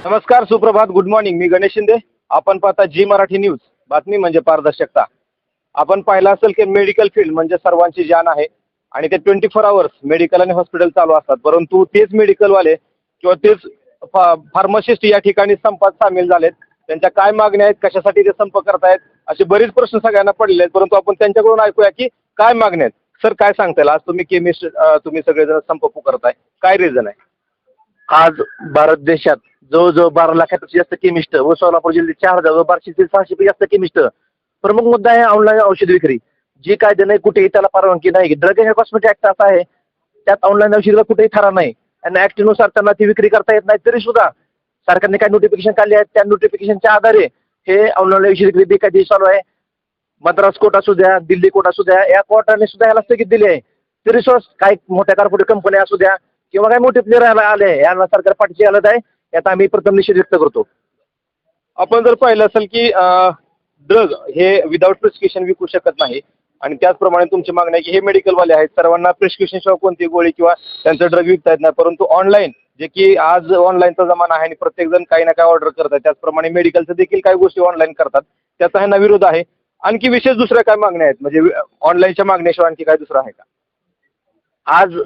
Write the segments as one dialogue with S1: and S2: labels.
S1: नमस्कार, सुप्रभात, good morning. मी गणेश शिंदे. आपण पाहता जी मराठी न्यूज. बातमी म्हणजे पारदर्शकता. आपण पाहिलं असेल की मेडिकल फील्ड म्हणजे सर्वांची जान आहे आणि ते 24 आवर्स मेडिकल आणि हॉस्पिटल चालू असतात. परंतु तेच मेडिकलवाले किंवा तेच फार्मासिस्ट या ठिकाणी संपात सामील झालेत. त्यांच्या काय मागण्या आहेत, कशासाठी ते संप करतायत, असे बरेच प्रश्न सगळ्यांना पडलेले आहेत. परंतु आपण त्यांच्याकडून ऐकूया की काय मागण्या आहेत. सर, काय सांगताय? आज तुम्ही केमिस्ट, तुम्ही सगळेजण संप पुकारताय, काय रिझन आहे?
S2: आज भारत देशात जवळजवळ 12 लाखापेक्षा जास्त केमिस्ट व सोलापूर जिल्ह्यात 4,000 500 ते 600 पेक्षा जास्त केमिस्ट. प्रमुख मुद्दा आहे ऑनलाईन औषध विक्री. जी कायदे नाही, कुठेही त्याला परवानगी नाही. ड्रग अँड कॉस्मेटिक ऍक्ट असा आहे, त्यात ऑनलाईन औषध कुठेही ठरा नाही आणि ऍक्टनुसार त्यांना ती विक्री करता येत नाही. तरी सुद्धा सरकारने काही नोटिफिकेशन काढले आहेत. त्या नोटिफिकेशनच्या आधारे हे ऑनलाईन औषध विक्री बेकायदेशीर चालू आहे. मद्रास कोर्ट असू द्या, दिल्ली कोर्ट असू द्या, या कोर्टाने सुद्धा याला स्थगित दिली आहे. तरी सुद्धा काही मोठ्या कॉर्पोरेट कंपन्या असू द्या किंवा काही मोठे प्लेयर आले, यांना सरकार पाठीशी आलं आहे. यात आम्ही प्रथम निषेध व्यक्त करतो.
S1: आपण जर पाहिलं असेल की ड्रग हे विदाऊट प्रिस्क्रिप्शन विकू शकत नाही आणि त्याचप्रमाणे तुमची मागणी आहे की हे मेडिकलवाले आहेत, सर्वांना प्रिस्क्रिप्शन शिवाय कोणती गोळी किंवा त्यांचं ड्रग विकता येत नाही. परंतु ऑनलाईन, जे की आज ऑनलाईनचा जमाना आहे आणि प्रत्येक जण काही ना काही ऑर्डर करतात, त्याचप्रमाणे मेडिकलचं देखील काही गोष्टी ऑनलाईन करतात, त्याचा ह्यांना विरोध आहे. आणखी विशेष दुसऱ्या काय मागण्या आहेत, म्हणजे ऑनलाईनच्या मागण्याशिवाय आणखी काय दुसरं आहे का?
S2: आज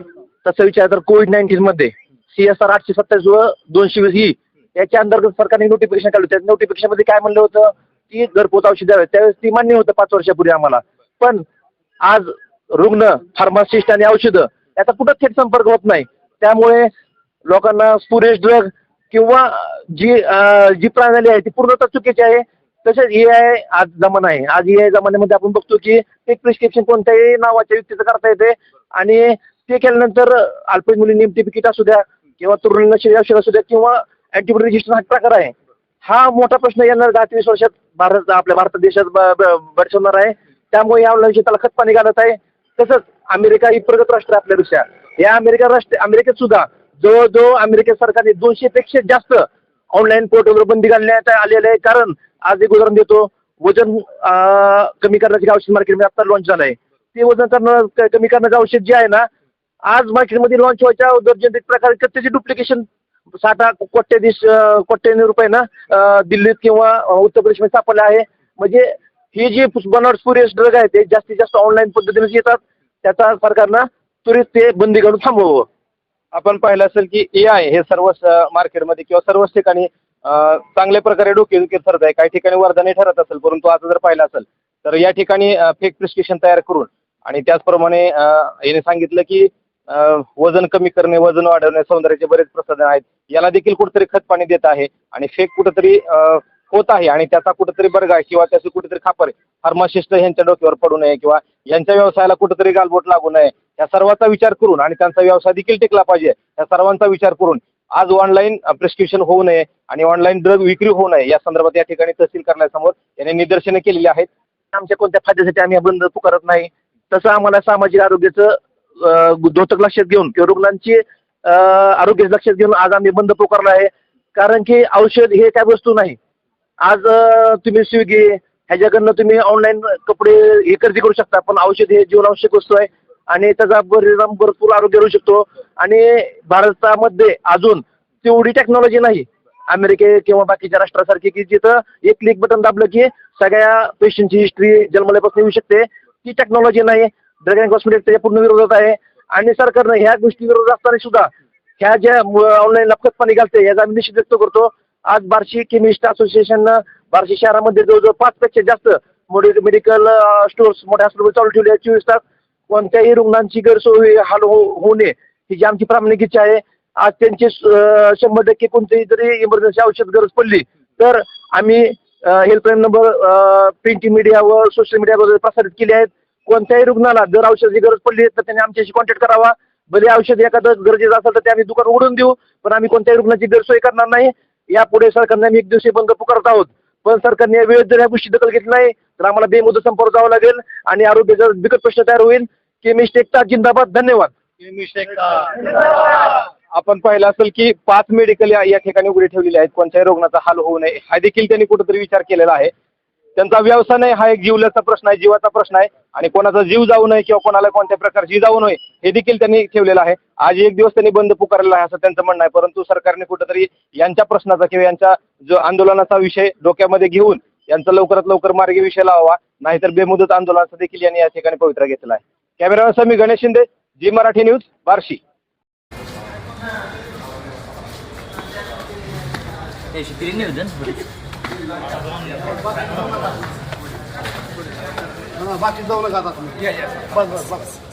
S2: तसं विचार तर कोविड-19 मध्ये CSR 827 व 220 ही याच्या अंतर्गत सरकारने नोटिफिकेशन काढलं. त्या नोटिफिकेशन मध्ये काय म्हणलं होतं की घरपोच औषध द्यावे, त्यावेळेस ती मान्य होतं 5 वर्षापूर्वी आम्हाला. पण आज रुग्ण, फार्मासिस्ट आणि औषधं याचा कुठं थेट संपर्क होत नाही. त्यामुळे लोकांना स्पुरेश ड्रग किंवा जी प्रणाली आहे ती पूर्णतः चुकीची आहे. तसेच AI आज जमाना आहे. आज AI जमान्यामध्ये आपण बघतो की एक प्रिस्क्रिप्शन कोणत्याही नावाच्या व्यक्तीचं करता येते आणि ते केल्यानंतर अल्पवयीन मुलींनी तिकीट असू द्या किंवा तरुणांना औषध असू द्या किंवा अँटीबॉडी रजिस्टर हा प्रकार आहे. हा मोठा प्रश्न येणार 10-20 वर्षात आपल्या भारत देशात बरसवणार आहे. त्यामुळे या विषयाला खतपाणी घालत आहे. तसंच अमेरिका ही प्रगत राष्ट्र आपल्यापेक्षा, या अमेरिकेत सुद्धा जवळजवळ अमेरिकेत सरकारने 200 पेक्षा जास्त ऑनलाईन पोर्टलवर बंदी घालण्यात आलेली आहे. कारण आज एक उदाहरण देतो, वजन कमी करण्याचे औषध मार्केटमध्ये आता लॉन्च झालं आहे. ते वजन कमी करण्याचं औषध जे आहे ना, आज मार्केटमध्ये लॉन्च व्हायच्या अगोदर प्रकारे त्याची डुप्लिकेशन 7 कोट्यावधी रुपये ना दिल्लीत किंवा उत्तर प्रदेशमध्ये सापडले आहे. म्हणजे ही जी बनावट स्पुरियस ड्रग आहे ते जास्तीत जास्त ऑनलाईन पद्धतीने येतात. त्याचा सरकारनं त्वरित ते बंदी घालून थांबवावं.
S1: आपण पाहिलं असेल की AI हे सर्वच मार्केटमध्ये किंवा सर्वच ठिकाणी चांगल्या प्रकारे डोकेदुखी ठरत आहे. काही ठिकाणी वरदानी ठरत असेल, परंतु आता जर पाहिलं असेल तर या ठिकाणी फेक प्रिस्क्रिप्शन तयार करून आणि त्याचप्रमाणे याने सांगितलं की वजन कमी करणे, वजन वाढवणे, सौंदर्याचे बरेच प्रसाधन आहेत, याला देखील कुठेतरी खतपाणी देत आहे आणि फेक कुठेतरी होत आहे आणि त्याचा कुठेतरी बर्ग आहे किंवा त्याची कुठेतरी खापर आहे. फार्मासिस्ट यांच्या डोक्यावर पडू नये किंवा यांच्या व्यवसायाला कुठेतरी गालबोट लागू नये, या सर्वांचा विचार करून आणि त्यांचा व्यवसाय देखील टिकला पाहिजे, या सर्वांचा विचार करून आज ऑनलाईन प्रिस्क्रिप्शन होऊ नये आणि ऑनलाईन ड्रग विक्री होऊ नये या संदर्भात या ठिकाणी तहसील कार्यालयासमोर यांनी निदर्शने केलेली आहेत.
S2: आमच्या कोणत्या फायद्यासाठी आम्ही बंद पुकारत नाही. तसं आम्हाला सामाजिक आरोग्याचं द्योतक लक्षात घेऊन किंवा रुग्णांची आरोग्य लक्षात घेऊन आज आम्ही बंद पुकारला आहे. कारण की औषध हे काय वस्तू नाही. आज तुम्ही स्विगी ह्याच्याकडनं तुम्ही ऑनलाईन कपडे हे खरेदी करू शकता, पण औषध हे जीवनावश्यक वस्तू आहे आणि त्याचा परिणाम भरपूर आरोग्य होऊ शकतो. आणि भारतामध्ये अजून तेवढी टेक्नॉलॉजी नाही अमेरिके किंवा बाकीच्या राष्ट्रासारखी की जिथं एक क्लिक बटन दाबलं की सगळ्या पेशंटची हिस्ट्री जन्मल्यापासून येऊ शकते. ती टेक्नॉलॉजी नाही. ड्रग अँड कॉस्मेटिक त्याच्या पूर्ण विरोधात आहे आणि सरकारनं ह्या गोष्टी विरोधात असताना सुद्धा ह्या ज्या ऑनलाईन खतपाणी घालते याचा आम्ही निषेध व्यक्त करतो. आज बार्शी केमिस्ट असोसिएशननं बार्शी शहरामध्ये जवळजवळ 5 पेक्षा जास्त मेडिकल स्टोर्स मोठ्या हॉस्पिटल चालू ठेवले आहेत 24 तास. कोणत्याही रुग्णांची गैरसोय होऊ नये ही जी आमची प्रामाणिक इच्छा आहे. आज त्यांची 100% कोणतीही जरी इमर्जन्सी औषध गरज पडली तर आम्ही हेल्पलाईन नंबर प्रिंट मीडिया व सोशल मीडियावर प्रसारित केले आहेत. कोणत्याही रुग्णाला जर औषधाची गरज पडली तर त्यांनी आमच्याशी कॉन्टॅक्ट करावा. भले औषध एखादं गरजेचं असेल तर ते आम्ही दुकान उघडून देऊ, पण आम्ही कोणत्याही रुग्णाची गैरसोय करणार नाही. यापुढे सरकारने आम्ही 1 दिवशी बंद पुकारत आहोत, पण सरकारने वेळेत जर या गोष्टी दखल घेतली नाही तर आम्हाला बेमुदत संपर्क जावं लागेल आणि आरोग्याचा बिकट प्रश्न तयार होईल. केमिस्ट एकता जिंदाबाद. धन्यवाद.
S1: आपण पाहिलं असेल की 5 मेडिकल या ठिकाणी उघडे ठेवलेले आहेत. कोणत्याही रुग्णाचा हाल होऊ नये हा देखील त्यांनी कुठेतरी विचार केलेला आहे. त्यांचा व्यवसाय नाही, हा एक जीवल्याचा प्रश्न आहे, जीवाचा प्रश्न आहे आणि कोणाचा जीव जाऊ नये किंवा कोणाला कोणत्या प्रकारची जाऊ नये हे देखील त्यांनी ठेवलेलं आहे. आज एक दिवस त्यांनी बंद पुकारलेला आहे असं त्यांचं म्हणणं आहे, परंतु सरकारने कुठेतरी यांच्या प्रश्नाचा किंवा यांच्या जो आंदोलनाचा विषय डोक्यामध्ये घेऊन यांचा लवकरात लवकर मार्गी विषय लावावा, नाहीतर बेमुदत आंदोलनाचा देखील यांनी या ठिकाणी पवित्रा घेतला आहे. कॅमेरामॅन मी गणेश शिंदे, जी मराठी न्यूज, बार्शी.
S3: बाकी जाऊ नका आता तुम्ही. बस बस बस.